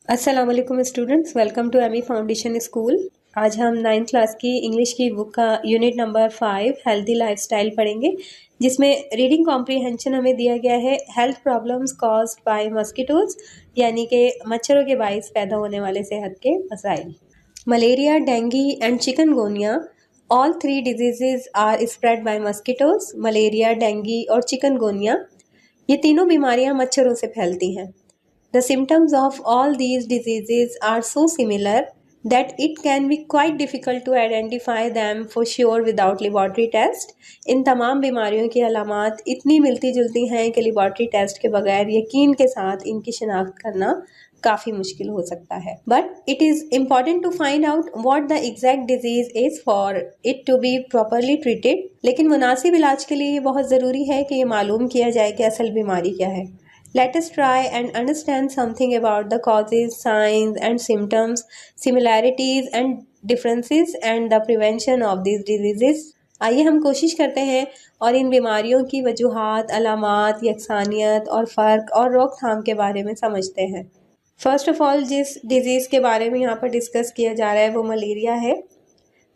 अस्सलाम वालेकुम students, welcome to Amy foundation school. आज हम 9th क्लास की इंग्लिश की बुक का यूनिट नंबर 5 हेल्दी लाइफस्टाइल पढ़ेंगे, जिसमें रीडिंग कॉम्प्रीहेंशन हमें दिया गया है health problems caused by mosquitoes, यानी कि मच्छरों के बाइस पैदा होने वाले सेहत के मसाइल। Malaria, dengue and chikungunya all 3 diseases are spread by mosquitoes. Malaria, dengue और चिकनगोनिया ये तीनों बीमारियां मच्छरों से फैलती हैं। The symptoms of all these diseases are so similar that it can be quite difficult to identify them for sure without laboratory test. इन तमाम बीमारियों की अलामात इतनी मिलती जुलती हैं कि लेबॉर्ट्री टेस्ट के बगैर यकीन के साथ इनकी शिनाख्त करना काफ़ी मुश्किल हो सकता है। But it is important to find out what the exact disease is for it to be properly treated. लेकिन मुनासिब इलाज के लिए ये बहुत ज़रूरी है कि ये मालूम किया जाए कि असल बीमारी क्या है। Let us try and understand something about the causes, signs and symptoms, similarities and differences and the prevention of these diseases. आइए हम कोशिश करते हैं और इन बीमारियों की वजूहात, अलामात, यकसानियत और फ़र्क और रोकथाम के बारे में समझते हैं। फर्स्ट ऑफ ऑल जिस डिज़ीज़ के बारे में यहाँ पर डिस्कस किया जा रहा है वो मलेरिया है।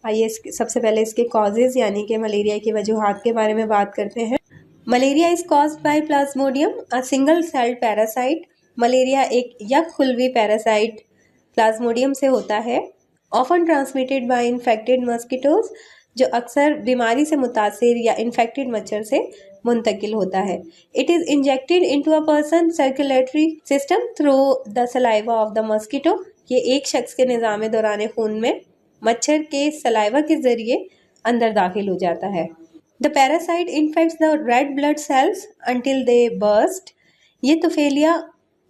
आइए सबसे पहले इसके कॉजेज़ यानी कि मलेरिया की वजूहात के बारे में बात करते हैं। Malaria is caused by Plasmodium, a single celled parasite. Malaria एक यकखुलवी पैरासाइट प्लाज्मोडियम से होता है। Often transmitted by infected mosquitoes, जो अक्सर बीमारी से मुतासिर या इन्फेक्टेड मच्छर से मुंतकिल होता है। It is injected into a person circulatory system through the saliva of the mosquito. ये एक शख्स के निज़ाम दौरान खून में मच्छर के सलाइवा के ज़रिए अंदर दाखिल हो जाता है। The parasite infects the red blood cells until they burst. ये तुफेलिया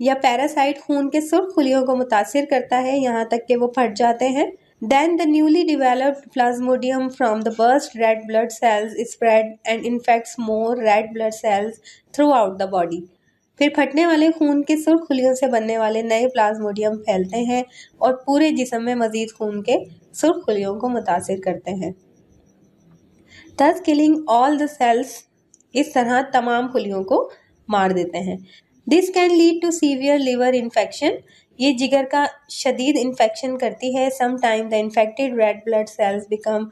या पैरासाइट खून के सुर्ख खुलियों को मुतासिर करता है यहाँ तक कि वो फट जाते हैं। Then the newly developed plasmodium from the burst red blood cells is spread and infects more red blood cells throughout the body. फिर फटने वाले खून के सुर्ख खुलियों से बनने वाले नए प्लाज्मोडियम फैलते हैं और पूरे जिस्म में मजीद खून के सुर्ख खुलियों को मुतासिर करते हैं। Thus killing all the cells, इस तरह तमाम खुलियों को मार देते हैं। This can lead to severe liver infection. ये जिगर का शदीद इन्फेक्शन करती है। Sometimes the infected red blood cells become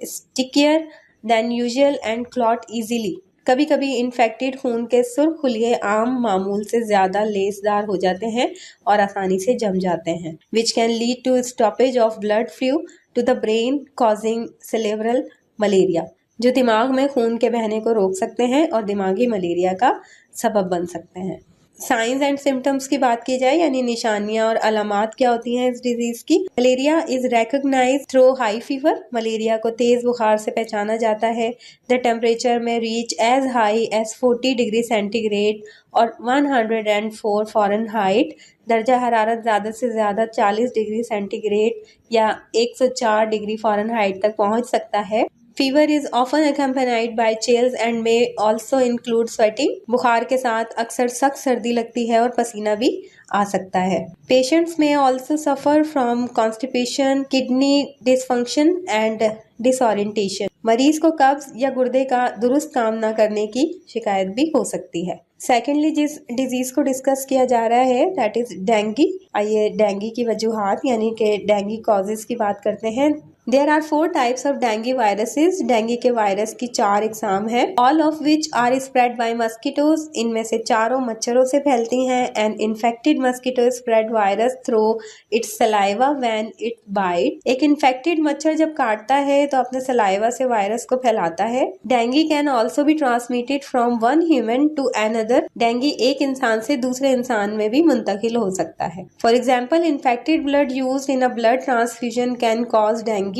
stickier than usual and clot easily. कभी कभी इन्फेक्टेड खून के सुर्ख खुलिये आम मामूल से ज़्यादा लेसदार हो जाते हैं और आसानी से जम जाते हैं। Which can lead to stoppage of blood flow to the brain causing cerebral malaria. जो दिमाग में खून के बहने को रोक सकते हैं और दिमागी मलेरिया का सबब बन सकते हैं। साइंस एंड सिम्टम्स की बात की जाए यानी निशानियां और अलामात क्या होती हैं इस डिजीज की। Malaria is recognized through high fever. Malaria को तेज बुखार से पहचाना जाता है। The temperature may reach as high as 40 degree centigrade और 104 फ़ारेनहाइट। दर्जा हरारत ज़्यादा से ज़्यादा 40 डिग्री सेंटीग्रेड या 104 डिग्री फ़ारेनहाइट तक पहुंच सकता है। Fever is often accompanied by chills and may also include sweating. बुखार के साथ अक्सर सख्त सर्दी लगती है और पसीना भी आ सकता है। Patients may also suffer from constipation, kidney dysfunction and disorientation. मरीज को कब्ज या गुर्दे का दुरुस्त काम न करने की शिकायत भी हो सकती है। सेकेंडली जिस डिजीज को डिस्कस किया जा रहा है दैट इज डेंगू। आइए डेंगू की वजूहात यानी कि डेंगू कॉजेज की बात करते हैं। There are 4 types of dengue viruses. Dengue के वायरस की 4 इकसाम है। All of which are spread by mosquitoes. इनमें से चारों मच्छरों से फैलती हैं। An infected mosquito spread virus through its saliva when it bite. एक infected मच्छर जब काटता है तो अपने सलाइवा से वायरस को फैलाता है। Dengue can also be transmitted from one human to another. Dengue एक इंसान से दूसरे इंसान में भी मुंतकिल हो सकता है। For example, infected blood used in a blood transfusion can cause dengue.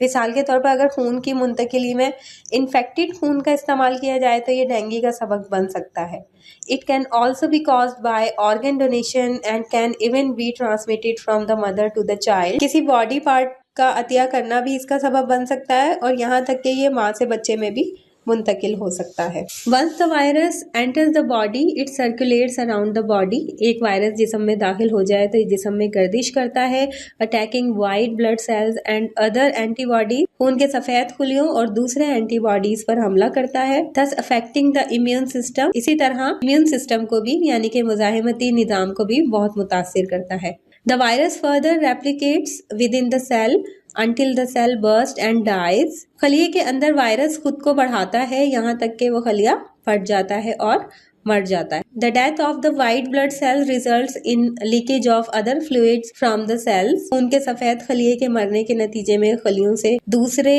मिसाल के तौर पर अगर खून की मुंतकिली में इन्फेक्टेड खून का इस्तेमाल किया जाए तो ये डेंगू का सबब बन सकता है। It can also be caused by organ donation and can even be transmitted from the mother to the child. किसी बॉडी पार्ट का अतिया करना भी इसका सबब बन सकता है और यहाँ तक कि ये माँ से बच्चे में भी मुंतकिल हो सकता है। Once the virus enters the body it circulates around the body. एक वायरस जिस्म में दाखिल हो जाए तो जिस्म में गर्दिश करता है, attacking white blood cells and other antibody. खून के सफेद खुलियों और दूसरे एंटीबॉडीज पर हमला करता है, thus affecting the immune system. इसी तरह इम्यून सिस्टम को भी यानी कि मुजाहिमती निज़ाम को भी बहुत मुतासिर करता है। The virus further replicates within the cell until the cell bursts and dies. खलिए के अंदर वायरस खुद को बढ़ाता है यहाँ तक कि वो खलिया फट जाता है और मर जाता है. The death of the white blood cells results in leakage of other fluids from the cells. खून के सफेद खलिए के मरने के नतीजे में खलियों से दूसरे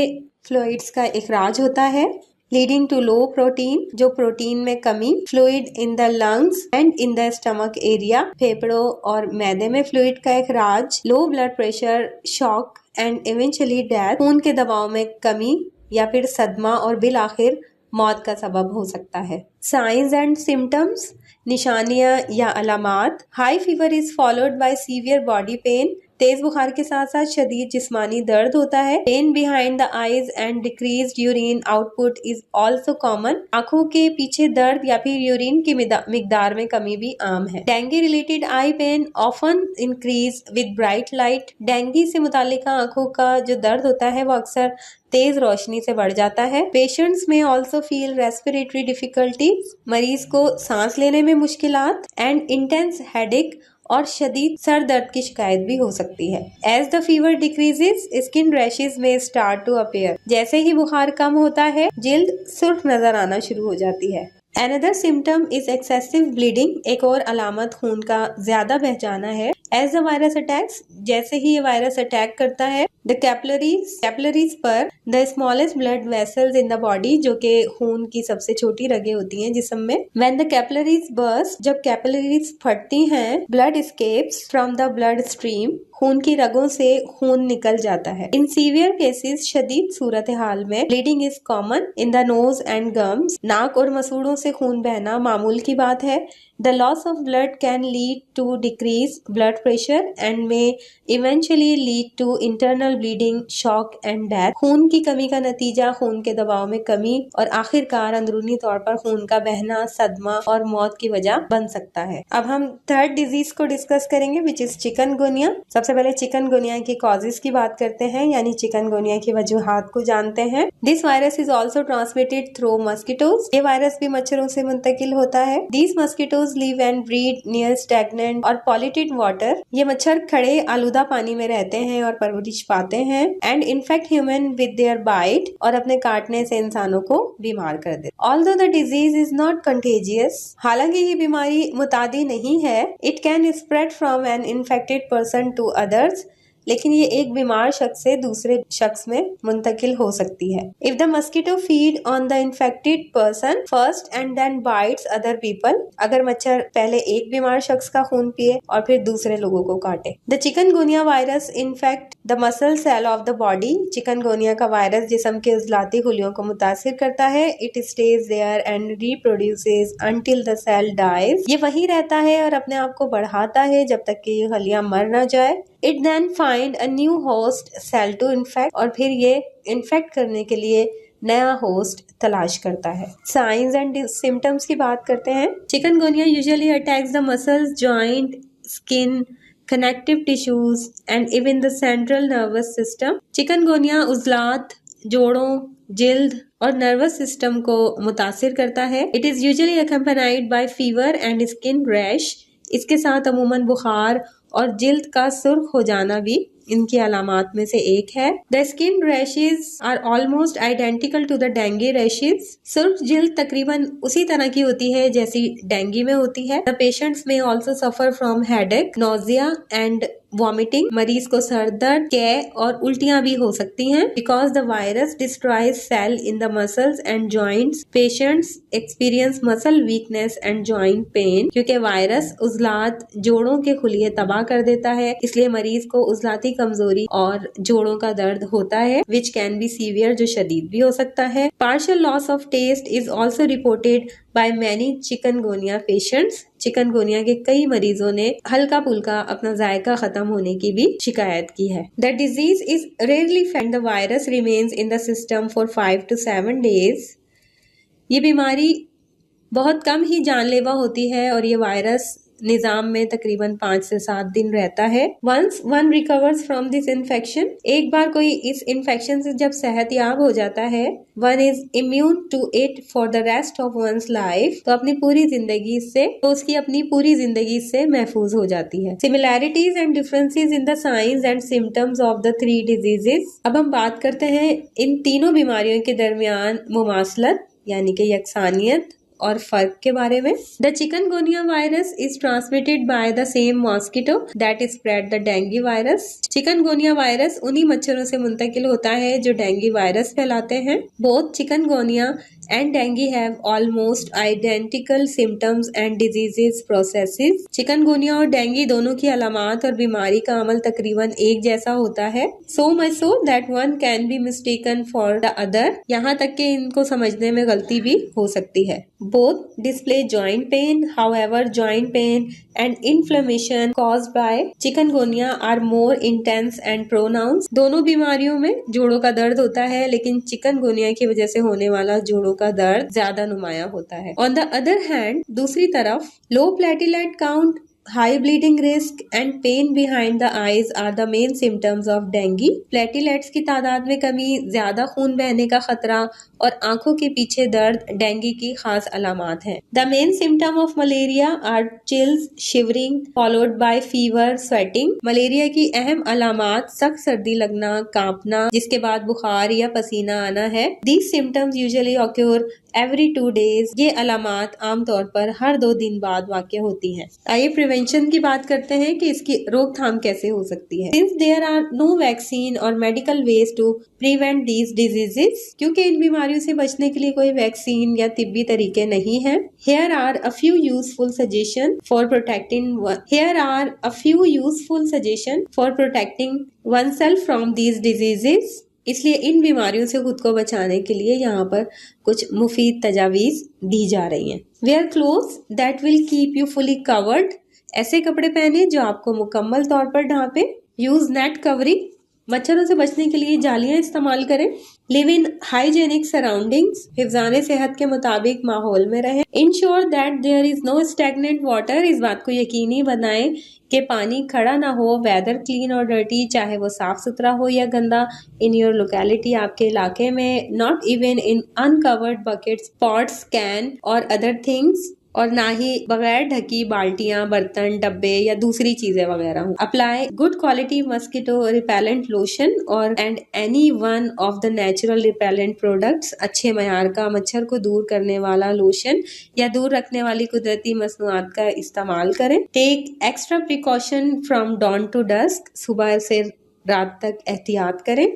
फ्लूइड्स का इखराज होता है, leading to low protein, जो प्रोटीन में कमी, fluid in the lungs and in the stomach area, फेफड़ों और मैदे में फ्लूइड का इखराज, low blood pressure, shock and eventually death, खून के दबाव में कमी या फिर सदमा और बिल आखिर मौत का सबब हो सकता है. साइंस एंड सिम्टम्स, निशानियां या अलामात. High fever is followed by severe body pain. तेज बुखार के साथ साथ शदीद जिस्मानी दर्द होता है. Pain behind the eyes and decreased urine output is also common. आंखों के पीछे दर्द या फिर यूरिन की मिकदार में कमी भी आम है. Dengue related eye pain often increase with bright light. Dengue से मुतालिका आंखों का जो दर्द होता है वो अक्सर तेज रोशनी से बढ़ जाता है. पेशेंट्स में ऑल्सो फील रेस्पिरेटरी डिफिकल्टीज. मरीज को सांस लेने में मुश्किलात एंड इंटेंस हेडेक और शदीद सर दर्द की शिकायत भी हो सकती है. As the fever decreases skin rashes may start to appear. जैसे ही बुखार कम होता है जिल्द सुर्ख नजर आना शुरू हो जाती है. Another symptom is excessive bleeding. एक और अलामत खून का ज्यादा बह जाना है. As the virus attacks, जैसे ही ये वायरस अटैक करता है, the capillaries पर the smallest blood vessels in the body, जो कि खून की सबसे छोटी रगें होती हैं जिस्म में. When the capillaries burst, जब capillaries फटती हैं, blood escapes from the blood stream. खून की रगों से खून निकल जाता है. इन सीवियर केसेस, शदीद सूरत हाल में, bleeding is common in the nose and gums. नाक और मसूड़ों से खून बहना मामूल की बात है. The loss of blood can lead to decreased blood pressure and may eventually lead to internal bleeding, shock and death. खून की कमी का नतीजा खून के दबाव में कमी और आखिरकार अंदरूनी तौर पर खून का बहना, सदमा और मौत की वजह बन सकता है. अब हम थर्ड डिजीज को डिस्कस करेंगे विच इज चिकनगुनिया. सबसे पहले चिकनगुनिया की कॉजेज की बात करते हैं, यानी चिकनगुनिया की वजूहात को जानते हैं. This virus is also transmitted through mosquitoes. ये वायरस भी मच्छरों से मुंतकिल होता है. These mosquitoes live and breed near stagnant और polluted water. ये मच्छर खड़े आलूदा पानी में रहते हैं और परवरिश पाते हैं. and infect human with their bite और अपने काटने से इंसानों को बीमार कर देते. Although the disease is not contagious, हालांकि ये बीमारी मुतादी नहीं है, it can spread from an infected person to others. लेकिन ये एक बीमार शख्स से दूसरे शख्स में मुंतकिल हो सकती है. If the mosquito feed on the infected person first and then bites other people. अगर मच्छर पहले एक बीमार शख्स का खून पिए और फिर दूसरे लोगों को काटे. The chikungunya virus infect the muscle cell of the body. Chikungunya का वायरस जिस्म के उजलाती खुलियों को मुतासिर करता है. It stays there and reproduces until the cell dies. ये वहीं रहता है और अपने आप को बढ़ाता है जब तक कि ये खलियां मर न जाए. It then find a new host cell to infect और फिर ये इन्फेक्ट करने के लिए नया होस्ट तलाश करता है. साइंस एंड सिम्टम्स की बात करते हैं. Chikungunya usually attacks the muscles, joint, skin, connective tissues and even the central nervous system. Chikungunya उजलात, जोड़ों, जिल्द और नर्वस सिस्टम को मुतासिर करता है. It is usually accompanied by fever and skin rash. इसके साथ अमूमन बुखार और जिल्द का सुर्ख हो जाना भी इनकी अलामात में से एक है. The skin rashes are almost identical to the dengue rashes. सुर्ख जिल्द तकरीबन उसी तरह की होती है जैसी डेंगू में होती है. द पेशेंट्स में also suffer from headache, nausea and vomiting. मरीज को सर दर्द, कै और उल्टियां भी हो सकती हैं. Because the virus destroys cell in the muscles and joints, patients experience muscle weakness and joint pain. क्योंकि वायरस उजलात, जोड़ों के खुलिये तबाह कर देता है, इसलिए मरीज को उजलाती कमजोरी और जोड़ों का दर्द होता है विच कैन बी सीवियर, जो शदीद भी हो सकता है. Partial loss of taste is also reported by many chikungunya patients. Chikungunya के कई मरीजों ने हल्का पुल्का अपना जायका खत्म होने की भी शिकायत की है. The disease is rarely found. The virus remains in the system for 5 to 7 days. ये बीमारी बहुत कम ही जानलेवा होती है और ये वायरस निजाम में तकरीबन 5 से 7 दिन रहता है। Once one recovers from this infection, एक बार कोई इस इन्फेक्शन से जब सेहतयाब हो जाता है, one is immune to it for the rest of one's life, तो अपनी पूरी जिंदगी से, तो उसकी अपनी पूरी जिंदगी से महफूज हो जाती है। Similarities and differences in the science and symptoms of the 3 diseases. अब हम बात करते हैं इन तीनों बीमारियों के दरमियान मुमासलत यानी कि यकसानियत और फर्क के बारे में। The chikungunya virus is transmitted by the same mosquito that spread the dengue virus. Chikungunya virus उन्हीं मच्छरों से मुंतकिल होता है जो डेंगू वायरस फैलाते हैं। Both chikungunya and dengue have almost identical symptoms and diseases processes. Chikungunya और डेंगू दोनों की अलामात और बीमारी का अमल तकरीबन एक जैसा होता है। So much so that one can be mistaken for the other, यहाँ तक कि इनको समझने में गलती भी हो सकती है। Both display joint pain, however joint pain and inflammation caused by chikungunya are more intense and pronounced। दोनों बीमारियों में जोड़ों का दर्द होता है, लेकिन चिकनगुनिया की वजह से होने वाला जोड़ों का दर्द ज्यादा नुमाया होता है। On the other hand, दूसरी तरफ low platelet count, high bleeding risk and pain behind the eyes are the main symptoms of dengue। Platelets की तादाद में कमी, ज्यादा खून बहने का खतरा और आंखों के पीछे दर्द डेंगू की खास अलामात हैं। The main symptom of malaria are chills, shivering followed by fever, sweating. Malaria की अहम अलामात सख्त सर्दी लगना, कांपना, जिसके बाद बुखार या पसीना आना है। These symptoms usually occur every 2 days। ये अलामात आमतौर पर हर 2 दिन बाद वाक़या होती हैं। आइए प्रिवेंशन की बात करते हैं कि इसकी रोकथाम कैसे हो सकती है। Since there are no vaccine और medical ways to prevent these diseases, क्योंकि इन बीमारियों से बचने के लिए कोई वैक्सीन या तिब्बी तरीके नहीं हैं। Here are a few useful suggestions for protecting oneself from these diseases। इसलिए इन बीमारियों से खुद को बचाने के लिए यहाँ पर कुछ मुफीद तजावीज दी जा रही हैं। Wear clothes that will keep you fully covered। ऐसे कपड़े पहने जो आपको मुकम्मल तौर पर ढांपे। Use net covering। मच्छरों से बचने के लिए जालियां इस्तेमाल करें। Live in hygienic surroundings. हिफ्ज़ाने सेहत के मुताबिक माहौल में रहें। Ensure that there is no stagnant water. इस बात को यकीनी बनाएं कि पानी खड़ा ना हो। वेदर क्लीन और डर्टी, चाहे वो साफ सुथरा हो या गंदा। इन योर लोकेलिटी, आपके इलाके में। Not even in uncovered buckets, pots, can और अदर थिंग्स, और ना ही बगैर ढकी बाल्टियां, बर्तन, डब्बे या दूसरी चीजें वगैरह हो। Apply good quality mosquito repellent lotion और and any one of the natural repellent products. अच्छे मयार का मच्छर को दूर करने वाला लोशन या दूर रखने वाली कुदरती मसनूआत का इस्तेमाल करें। Take extra precaution from dawn to dusk. सुबह से रात तक एहतियात करें।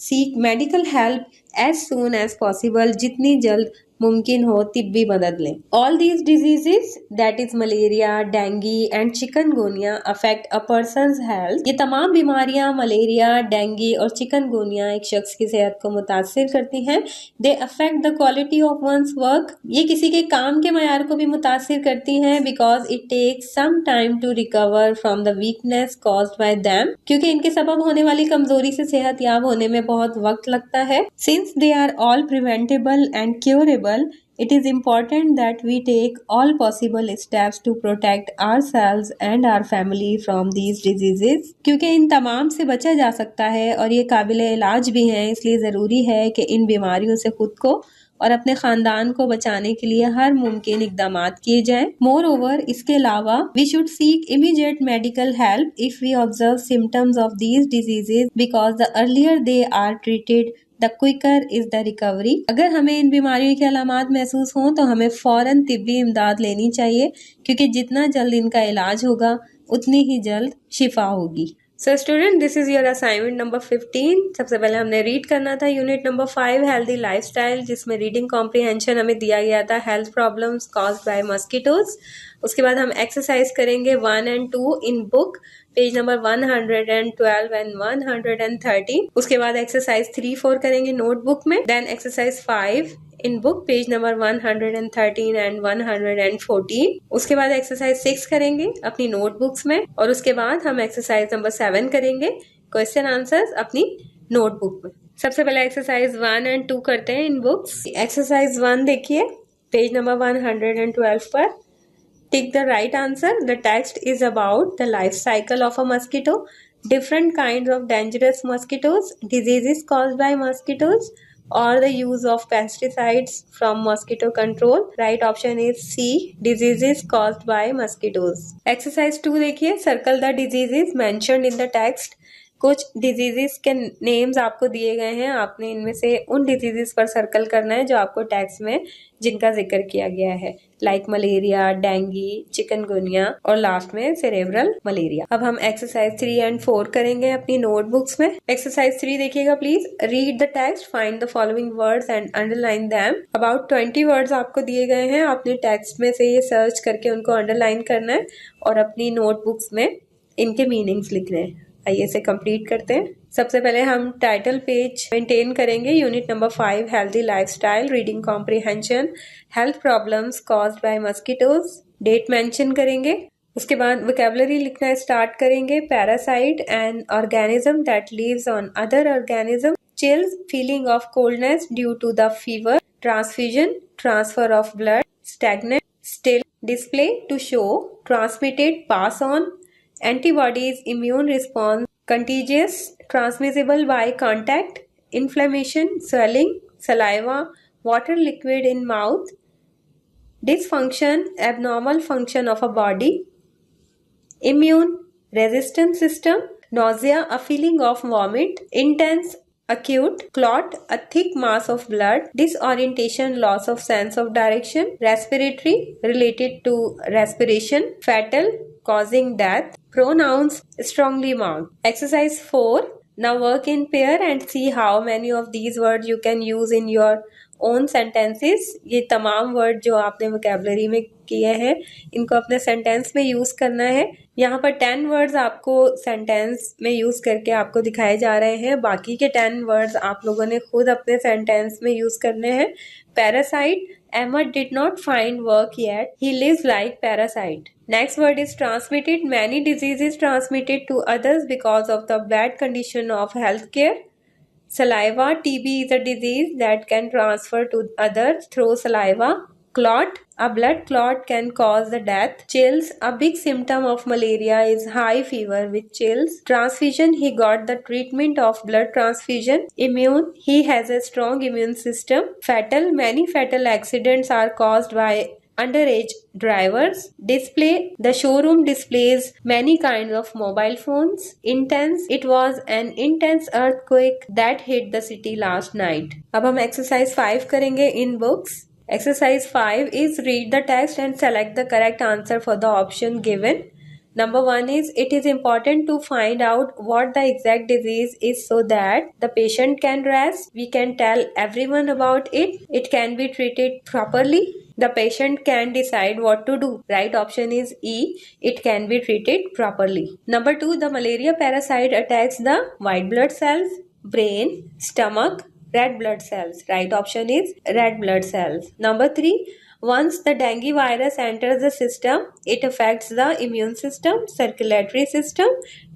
Seek medical help as soon as possible. जितनी जल्द मुमकिन हो तिब्बी मदद लें। All these diseases that is malaria, dengue and chikungunya affect a person's health. ये तमाम बीमारियां मलेरिया, डेंगू और चिकनगुनिया एक शख्स की सेहत को मुतासिर करती हैं। They affect the quality of one's work. ये किसी के काम के मयार को भी मुतासिर करती हैं, because it takes some time to recover from the weakness caused by them. क्योंकि इनके सबब होने वाली कमजोरी से सेहत याब होने में बहुत वक्त लगता है। Since they are all preventable and curable, it is important that we take all possible steps to protect ourselves and our family from these diseases। क्योंकि इन तमाम से बचा जा सकता है और ये काबिल इलाज भी हैं, इसलिए ज़रूरी है कि इन बीमारियों से खुद को और अपने खानदान को बचाने के लिए हर मुमकिन इकदामात किए जाएं। मोर ओवर, इसके अलावा we should seek immediate medical help if we observe symptoms of these diseases, because the earlier they are treated the quicker is the recovery. अगर हमें इन बीमारियों के अलामात महसूस हों तो हमें फौरन तिब्बी इमदाद लेनी चाहिए, क्योंकि जितना जल्द इनका इलाज होगा उतनी ही जल्द शिफा होगी। So student, this is your assignment number 15। सबसे पहले हमने रीड करना था यूनिट नंबर 5 हेल्दी लाइफस्टाइल, जिसमें रीडिंग कॉम्प्रिहेंशन हमें दिया गया था health problems caused by mosquitoes. उसके बाद हम एक्सरसाइज करेंगे 1 and 2 in book, page number 112 and 113। उसके बाद एक्सरसाइज 3, 4 करेंगे नोटबुक में। Then exercise 5 in book, page number 113 and 114। उसके बाद एक्सरसाइज 6 करेंगे अपनी नोटबुक्स में, और उसके बाद हम एक्सरसाइज नंबर 7 करेंगे क्वेश्चन आंसर्स अपनी नोटबुक में। सबसे पहले एक्सरसाइज 1 and 2 करते हैं इन बुक्स। एक्सरसाइज 1 देखिए पेज नंबर 112 पर। Take the right answer. The text is about the life cycle of a mosquito, different kinds of dangerous mosquitoes, diseases caused by mosquitoes, or the use of pesticides from mosquito control. Right option is C, diseases caused by mosquitoes. Exercise 2 देखिए, circle the diseases mentioned in the text. कुछ diseases के names आपको दिए गए हैं, आपने इनमें से उन डिजीजेस पर सर्कल करना है जो आपको टेक्स्ट में जिनका जिक्र किया गया है, लाइक मलेरिया, डेंगू, चिकनगुनिया और लास्ट में सेरेब्रल मलेरिया। अब हम एक्सरसाइज 3 एंड 4 करेंगे अपनी नोटबुक्स में। एक्सरसाइज 3 देखिएगा please. Read the text, find the following words and underline them. About 20 words आपको दिए गए हैं, आपने टेक्स्ट में से ये सर्च करके उनको अंडरलाइन करना है और अपनी नोटबुक्स में इनके मीनिंग्स लिखने हैं। आइए इसे कंप्लीट करते हैं। सबसे पहले हम टाइटल पेज मेंटेन करेंगे। Unit number 5 healthy lifestyle, reading comprehension, health problems caused by mosquitoes, date mention करेंगे। उसके बाद वोकैबुलरी लिखना स्टार्ट करेंगे। Parasite, an organism that lives on other organism, chills, feeling of coldness due to the fever, transfusion, transfer of blood, stagnant, still, display, to show, transmitted, pass on, antibodies, immune response, contagious, transmissible by contact, inflammation, swelling, saliva, water liquid in mouth, dysfunction, abnormal function of a body, immune, resistance system, nausea, a feeling of vomit, intense, acute, clot, a thick mass of blood, disorientation, loss of sense of direction, respiratory, related to respiration, fatal, causing death, pronouns strongly marked. Exercise 4. Now work in pair and see how many of these words you can use in your own sentences. ये तमाम word जो आपने vocabulary में किए हैं इनको अपने sentence में यूज करना है। यहाँ पर 10 वर्ड्स आपको सेंटेंस में यूज करके आपको दिखाए जा रहे हैं, बाकी के 10 वर्ड्स आप लोगों ने खुद अपने सेंटेंस में यूज करने हैं। Parasite, Ahmed did not find work yet. He lives like parasite. Next word is transmitted. Many diseases transmitted to others because of the bad condition of healthcare. Saliva, TB is a disease that can transfer to others through saliva. Clot, a blood clot can cause the death. Chills, a big symptom of malaria is high fever with chills. Transfusion, he got the treatment of blood transfusion. Immune, he has a strong immune system. Fatal, many fatal accidents are caused by underage drivers. Display, the showroom displays many kinds of mobile phones. Intense, it was an intense earthquake that hit the city last night. अब हम exercise 5 करेंगे in books. Exercise 5 is read the text and select the correct answer for the option given. Number 1 is, it is important to find out what the exact disease is so that the patient can rest. We can tell everyone about it. It can be treated properly. The patient can decide what to do. Right option is E. It can be treated properly. Number 2, the malaria parasite attacks the white blood cells, brain, stomach, red blood cells. Right option is red blood cells. Number 3, once the dengue virus enters the system, it affects the immune system, circulatory system,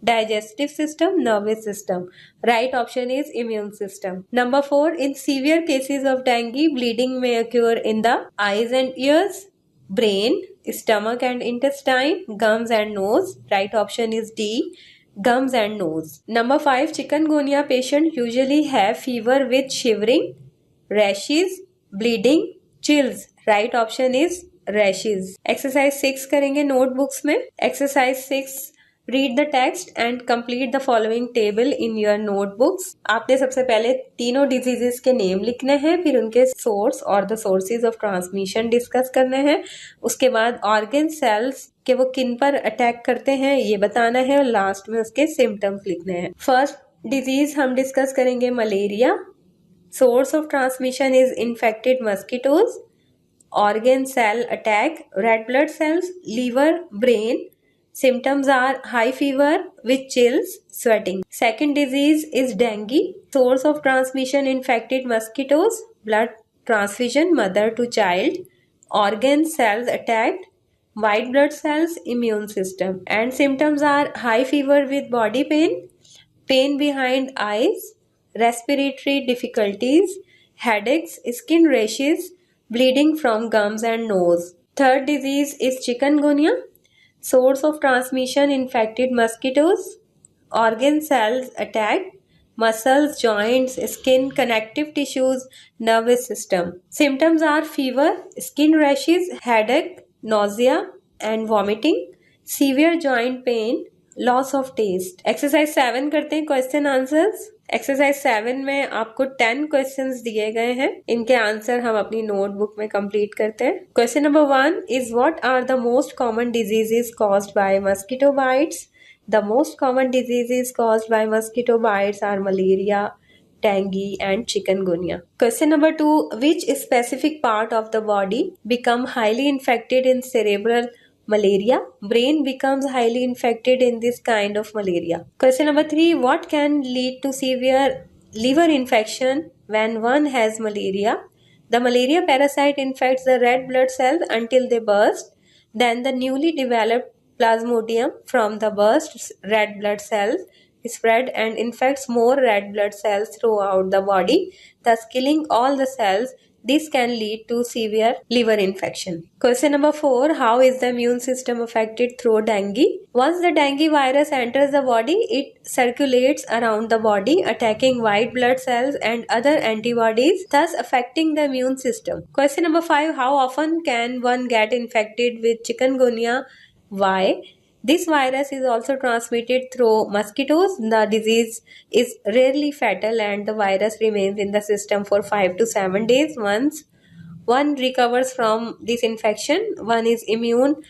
digestive system, nervous system. Right option is immune system. Number 4, in severe cases of dengue, bleeding may occur in the eyes and ears, brain, stomach and intestine, gums and nose. Right option is D, gums and nose. Number 5, chikungunya patient usually have fever with shivering, rashes, bleeding, chills. Right option is rashes. Exercise 6 करेंगे notebooks में. Exercise 6, read the text and complete the following table in your notebooks. आपने सबसे पहले तीनों diseases के name लिखने हैं, फिर उनके सोर्स और the sources of transmission discuss करने हैं. उसके बाद ऑर्गन सेल्स कि वो किन पर अटैक करते हैं ये बताना है और लास्ट में उसके सिम्टम्स लिखने हैं. फर्स्ट डिजीज हम डिस्कस करेंगे malaria. Source of transmission is infected mosquitoes. Organ cell attack, red blood cells, liver, brain. Symptoms are high fever with chills, sweating. Second disease is dengue. Source of transmission infected mosquitoes, blood transfusion, mother to child. Organ cells attacked, white blood cells, immune system. And symptoms are high fever with body pain, pain behind eyes, respiratory difficulties, headaches, skin rashes, bleeding from gums and nose. Third disease is chikungunya. Source of transmission: infected mosquitoes. Organ cells attacked. Muscles, joints, skin, connective tissues, nervous system. Symptoms are fever, skin rashes, headache, nausea and vomiting, severe joint pain, loss of taste. Exercise 7 करते हैं question answers. Exercise 7 में आपको 10 questions दिए गए हैं, इनके answer हम अपनी नोटबुक में कंप्लीट करते हैं। Question number 1 is what are the most common diseases caused by mosquito bites. The most common diseases caused by mosquito bites are malaria, dengue and chikungunya. Question number 2, which specific part of the body become highly infected in cerebral malaria? Brain becomes highly infected in this kind of malaria. Question number 3, what can lead to severe liver infection when one has malaria? The malaria parasite infects the red blood cells until they burst. Then the newly developed Plasmodium from the burst red blood cells spread and infects more red blood cells throughout the body, thus killing all the cells. This can lead to severe liver infection. Question number 4, how is the immune system affected through dengue? Once the dengue virus enters the body, it circulates around the body, attacking white blood cells and other antibodies, thus affecting the immune system. Question number 5, how often can one get infected with chikungunya? Why? This virus is also transmitted through mosquitoes. The disease is rarely fatal and the virus remains in the system for 5 to 7 days. Once one recovers from this infection, one is immune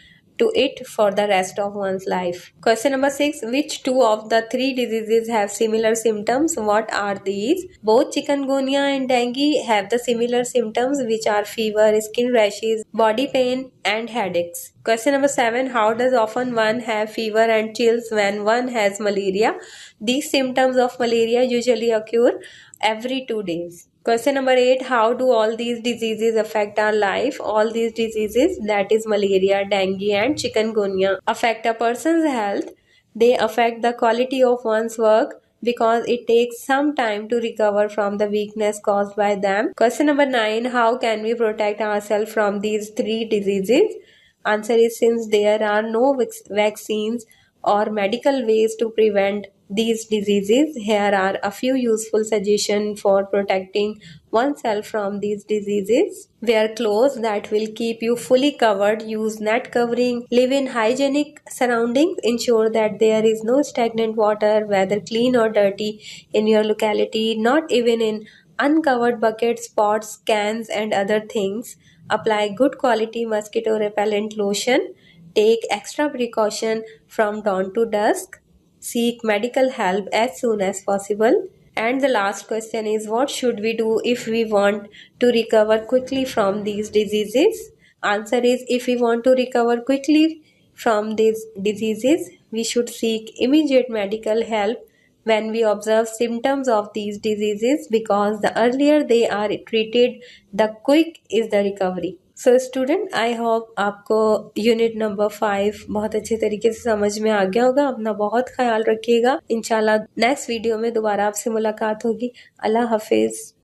to it for the rest of one's life. Question number 6, which two of the three diseases have similar symptoms? What are these? Both chikungunya and dengue have the similar symptoms, which are fever, skin rashes, body pain and headaches. Question number 7, how does often one have fever and chills when one has malaria? These symptoms of malaria usually occur every 2 days. Question number 8, how do all these diseases affect our life? All these diseases, that is malaria, dengue and chikungunya, affect a person's health. They affect the quality of one's work because it takes some time to recover from the weakness caused by them. Question number 9, how can we protect ourselves from these three diseases? Answer is, since there are no vaccines or medical ways to prevent these diseases, here are a few useful suggestions for protecting oneself from these diseases. Wear clothes that will keep you fully covered. Use net covering. Live in hygienic surroundings. Ensure that there is no stagnant water, whether clean or dirty, in your locality, not even in uncovered buckets, pots, cans and other things. Apply good quality mosquito repellent lotion. Take extra precaution from dawn to dusk. Seek medical help as soon as possible. And the last question is, what should we do if we want to recover quickly from these diseases? Answer is, if we want to recover quickly from these diseases, we should seek immediate medical help when we observe symptoms of these diseases, because the earlier they are treated, the quick is the recovery. So student, I hope आपको unit number 5 बहुत अच्छे तरीके से समझ में आ गया होगा। अपना बहुत ख्याल रखिएगा। इंशाल्लाह नेक्स्ट वीडियो में दोबारा आपसे मुलाकात होगी। अल्लाह हाफिज।